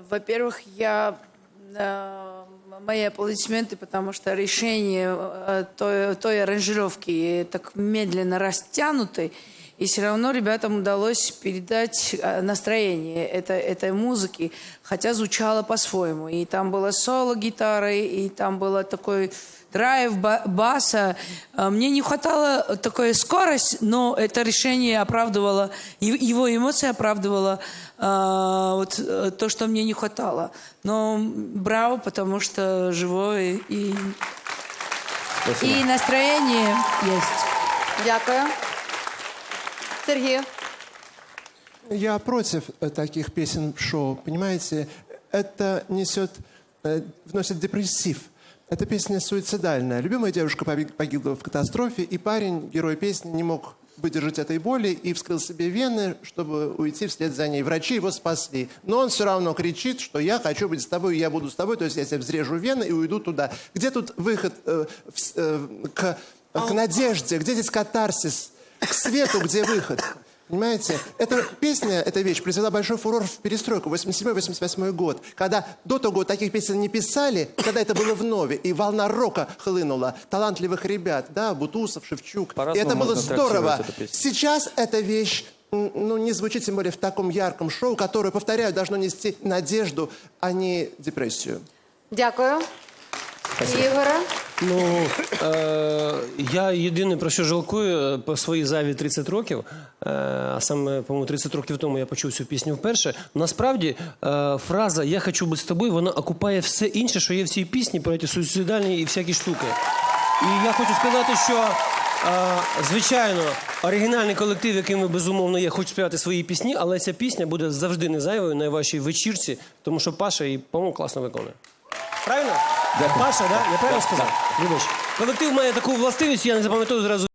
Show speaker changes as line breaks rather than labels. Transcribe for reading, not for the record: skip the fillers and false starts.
Во-первых, мои аплодисменты, потому что решение той аранжировки так медленно растянутой, и все равно ребятам удалось передать настроение этой музыки, хотя звучало по-своему. И там было соло гитары, и там было такой драйв баса. Мне не хватало такой скорости, но это решение оправдывало, его эмоции оправдывало то, что мне не хватало. Но браво, потому что живое и настроение есть.
Дякую. Сергей.
Я против таких песен в шоу. Понимаете, это вносит депрессив. Эта песня суицидальная. Любимая девушка погибла в катастрофе, и парень, герой песни, не мог выдержать этой боли и вскрыл себе вены, чтобы уйти вслед за ней. Врачи его спасли. Но он все равно кричит, что я хочу быть с тобой, я буду с тобой, то есть я себе взрежу вены и уйду туда. Где тут выход к надежде? Где здесь катарсис? К свету, где выход? Понимаете? Эта песня, эта вещь произвела большой фурор в перестройку, 87-88 год, когда до того таких песен не писали, когда это было вновь, и волна рока хлынула, талантливых ребят, да, Бутусов, Шевчук, и это было здорово. Сейчас эта вещь, не звучит, тем более в таком ярком шоу, которое, повторяю, должно нести надежду, а не депрессию.
Дякую. Ігоре.
Я єдине, про що жалкую, по своїй зайві 30 років, а саме, по-моєму, 30 років тому я почув цю пісню вперше, насправді фраза «я хочу бути з тобою», вона окупає все інше, що є в цій пісні, про ці суїцидальні і всякі штуки. І я хочу сказати, що, звичайно, оригінальний колектив, яким ви, безумовно, є, хоче співати свої пісні, але ця пісня буде завжди не зайвою на вашій вечірці, тому що Паша її, по-моєму, класно виконує. Правильно? Паша, да? Я правильно сказав? Вибач. Колектив має таку властивість, я не запам'ятаю зразу.